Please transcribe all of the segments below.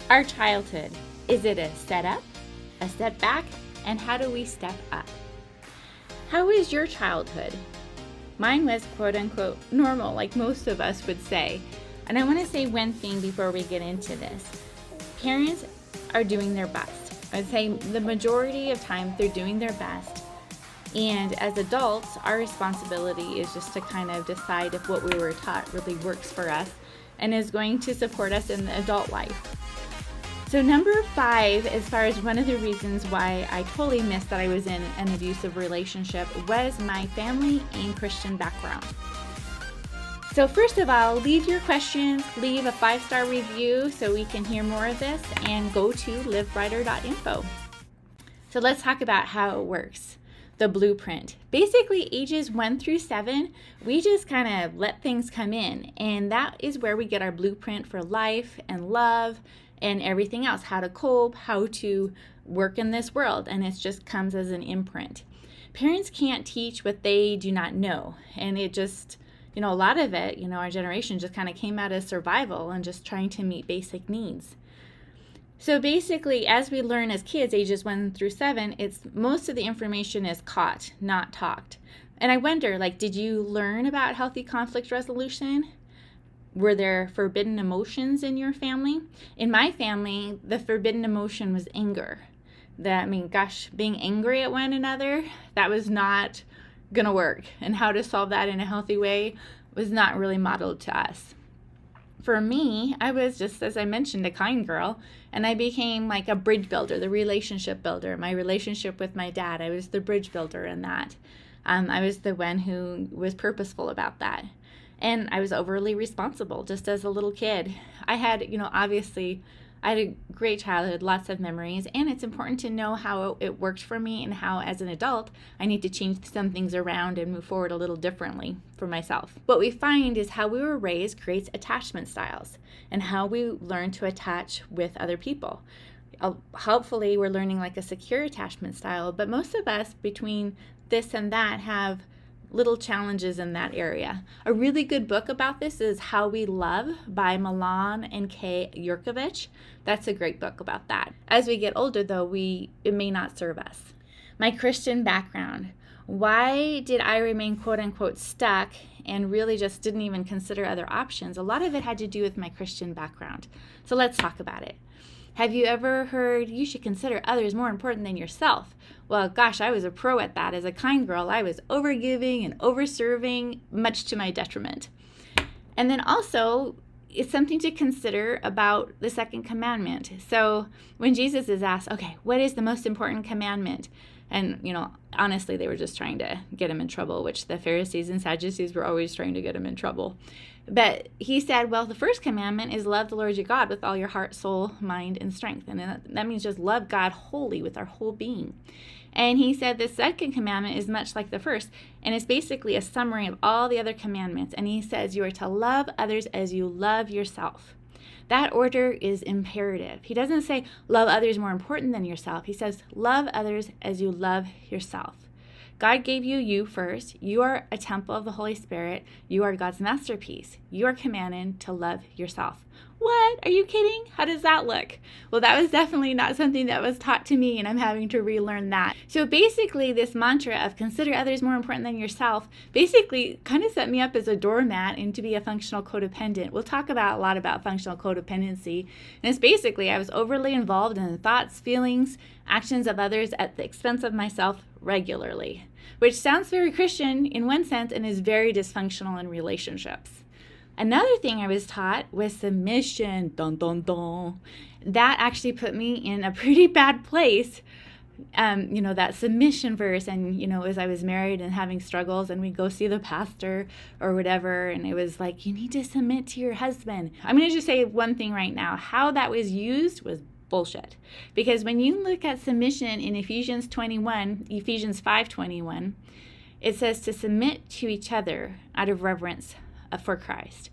Our childhood, is it a setup, a setback, and how do we step up? How was your childhood? Mine was quote unquote normal, like most of us would say. And I want to say one thing before we get into this. Parents are doing their best. I'd say the majority of time they're doing their best. And as adults, our responsibility is just to kind of decide if what we were taught really works for us and is going to support us in the adult life. So number 5, as far as one of the reasons why I totally missed that I was in an abusive relationship, was my family and Christian background. So first of all, leave your questions, leave a 5-star review so we can hear more of this, and go to livebrighter.info. So let's talk about how it works. The blueprint. Basically, ages 1 through 7, we just kind of let things come in, and that is where we get our blueprint for life and love and everything else, how to cope, how to work in this world, and it just comes as an imprint. Parents can't teach what they do not know, and it just, a lot of it, our generation just kind of came out of survival and just trying to meet basic needs. So basically, as we learn as kids, ages 1 through 7, it's most of the information is caught, not talked. And I wonder, did you learn about healthy conflict resolution? Were there forbidden emotions in your family? In my family, the forbidden emotion was anger. Being angry at one another, that was not going to work. And how to solve that in a healthy way was not really modeled to us. For me, I was just, as I mentioned, a kind girl, and I became like a bridge builder, the relationship builder. My relationship with my dad, I was the bridge builder in that. I was the one who was purposeful about that. And I was overly responsible just as a little kid. I had, obviously, I had a great childhood, lots of memories, and it's important to know how it worked for me and how, as an adult, I need to change some things around and move forward a little differently for myself. What we find is how we were raised creates attachment styles and how we learn to attach with other people. Hopefully, we're learning like a secure attachment style, but most of us between this and that have little challenges in that area. A really good book about this is How We Love by Milan and Kay Yurkovich. That's a great book about that. As we get older, though, it may not serve us. My Christian background. Why did I remain quote-unquote stuck and really just didn't even consider other options? A lot of it had to do with my Christian background. So let's talk about it. Have you ever heard you should consider others more important than yourself? Well, gosh, I was a pro at that. As a kind girl, I was overgiving and overserving, much to my detriment. And then also, it's something to consider about the second commandment. So when Jesus is asked, okay, what is the most important commandment? And, honestly, they were just trying to get him in trouble, which the Pharisees and Sadducees were always trying to get him in trouble. But he said, well, the first commandment is love the Lord your God with all your heart, soul, mind, and strength. And that means just love God wholly with our whole being. And he said the second commandment is much like the first, and it's basically a summary of all the other commandments. And he says you are to love others as you love yourself. That order is imperative. He doesn't say love others more important than yourself. He says love others as you love yourself. God gave you first. You are a temple of the Holy Spirit. You are God's masterpiece. You are commanded to love yourself. What? Are you kidding? How does that look? Well, that was definitely not something that was taught to me, and I'm having to relearn that. So basically, this mantra of consider others more important than yourself basically kind of set me up as a doormat and to be a functional codependent. We'll talk a lot about functional codependency. And it's basically I was overly involved in the thoughts, feelings, actions of others at the expense of myself regularly, which sounds very Christian in one sense and is very dysfunctional in relationships. Another thing I was taught was submission. Dun, dun, dun. That actually put me in a pretty bad place. That submission verse, and, as I was married and having struggles and we'd go see the pastor or whatever, and it was like, you need to submit to your husband. I'm going to just say one thing right now. How that was used was bullshit. Because when you look at submission in Ephesians 5:21, it says to submit to each other out of reverence for Christ.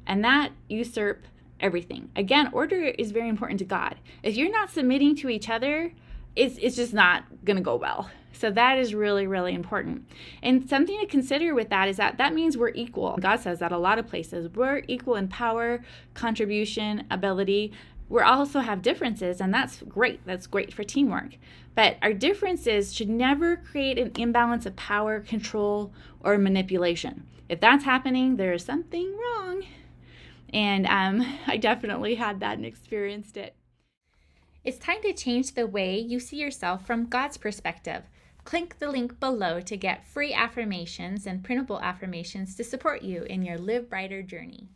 And that usurp everything. Again, order is very important to God. If you're not submitting to each other, it's just not going to go well. So that is really, really important. And something to consider with that is that means we're equal. God says that a lot of places. We're equal in power, contribution, ability. We also have differences, and that's great. That's great for teamwork. But our differences should never create an imbalance of power, control, or manipulation. If that's happening, there is something wrong. And I definitely had that and experienced it. It's time to change the way you see yourself from God's perspective. Click the link below to get free affirmations and printable affirmations to support you in your Live Brighter journey.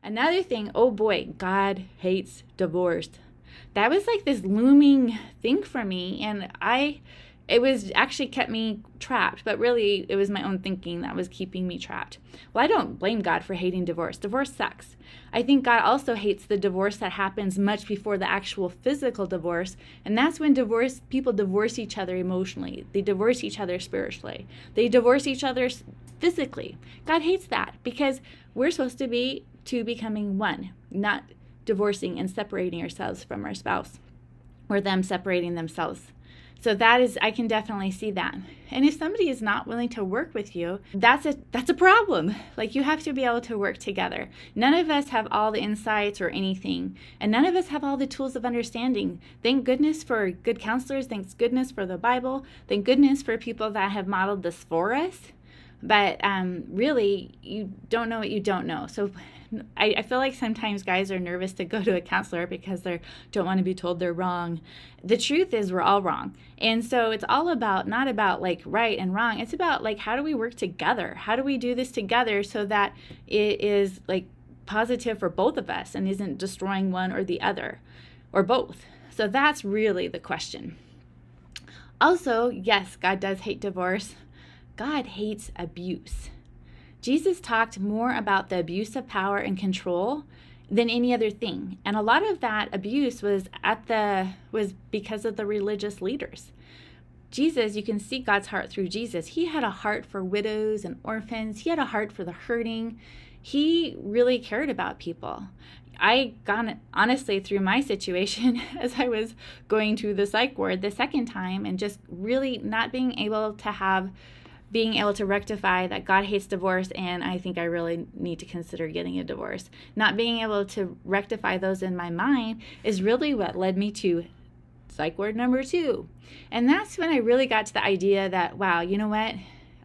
Another thing, oh boy, God hates divorce. That was like this looming thing for me, and it was actually kept me trapped, but really it was my own thinking that was keeping me trapped. Well, I don't blame God for hating divorce. Divorce sucks. I think God also hates the divorce that happens much before the actual physical divorce, and that's when people divorce each other emotionally. They divorce each other spiritually. They divorce each other physically. God hates that because we're supposed to be becoming one, not divorcing and separating ourselves from our spouse or them separating themselves. So I can definitely see that. And if somebody is not willing to work with you, that's a problem. Like, you have to be able to work together. None of us have all the insights or anything, and none of us have all the tools of understanding. Thank goodness for good counselors. Thank goodness for the Bible. Thank goodness for people that have modeled this for us. But really, you don't know what you don't know. So I feel like sometimes guys are nervous to go to a counselor because they don't want to be told they're wrong. The truth is we're all wrong. And so it's all about, not about like right and wrong. It's about like, how do we work together? How do we do this together so that it is like positive for both of us and isn't destroying one or the other or both? So that's really the question. Also, yes, God does hate divorce. God hates abuse. Jesus talked more about the abuse of power and control than any other thing. And a lot of that abuse was because of the religious leaders. Jesus, you can see God's heart through Jesus. He had a heart for widows and orphans. He had a heart for the hurting. He really cared about people. I got, honestly, through my situation as I was going to the psych ward the second time and just really not being able to rectify that God hates divorce, and I think I really need to consider getting a divorce. Not being able to rectify those in my mind is really what led me to psych ward number 2. And that's when I really got to the idea that, wow, you know what?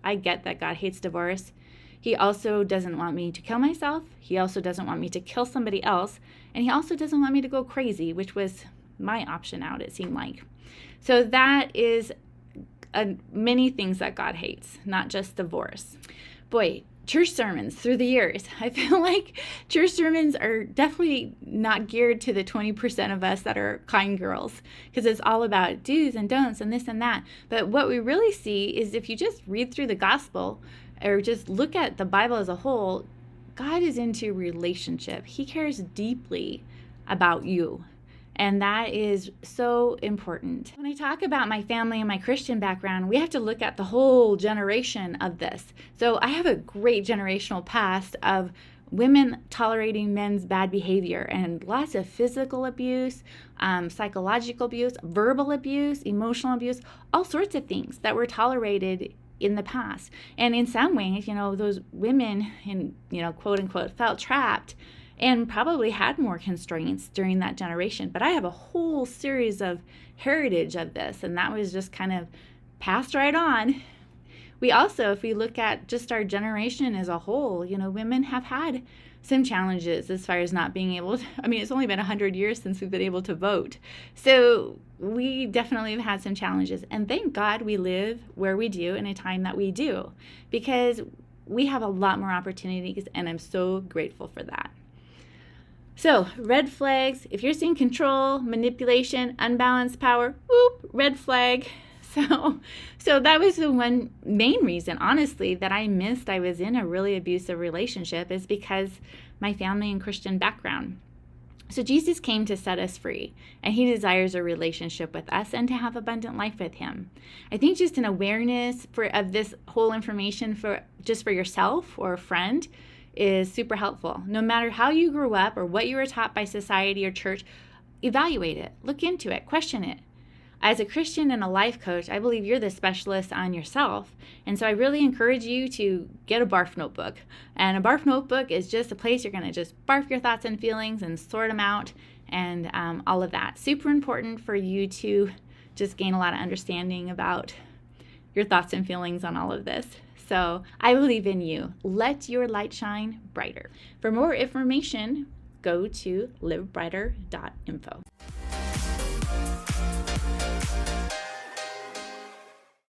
I get that God hates divorce. He also doesn't want me to kill myself. He also doesn't want me to kill somebody else. And he also doesn't want me to go crazy, which was my option out, it seemed like. So that is many things that God hates, not just divorce. Boy, church sermons through the years. I feel like church sermons are definitely not geared to the 20% of us that are kind girls, because it's all about do's and don'ts and this and that. But what we really see is if you just read through the gospel or just look at the Bible as a whole, God is into relationship. He cares deeply about you. And that is so important. When I talk about my family and my Christian background, we have to look at the whole generation of this. So I have a great generational past of women tolerating men's bad behavior and lots of physical abuse, psychological abuse, verbal abuse, emotional abuse, all sorts of things that were tolerated in the past. And in some ways, those women quote unquote, felt trapped and probably had more constraints during that generation. But I have a whole series of heritage of this, and that was just kind of passed right on. We also, if we look at just our generation as a whole, women have had some challenges as far as not being able to, it's only been 100 years since we've been able to vote. So we definitely have had some challenges. And thank God we live where we do in a time that we do, because we have a lot more opportunities, and I'm so grateful for that. So, red flags, if you're seeing control, manipulation, unbalanced power, whoop, red flag. So that was the one main reason, honestly, that I was in a really abusive relationship, is because my family and Christian background. So Jesus came to set us free, and he desires a relationship with us and to have abundant life with him. I think just an awareness of this whole information for yourself or a friend is super helpful. No matter how you grew up or what you were taught by society or church, evaluate it, look into it, question it. As a Christian and a life coach, I believe you're the specialist on yourself. And so I really encourage you to get a barf notebook. And a barf notebook is just a place you're going to just barf your thoughts and feelings and sort them out and all of that. Super important for you to just gain a lot of understanding about your thoughts and feelings on all of this. So I believe in you. Let your light shine brighter. For more information, go to livebrighter.info.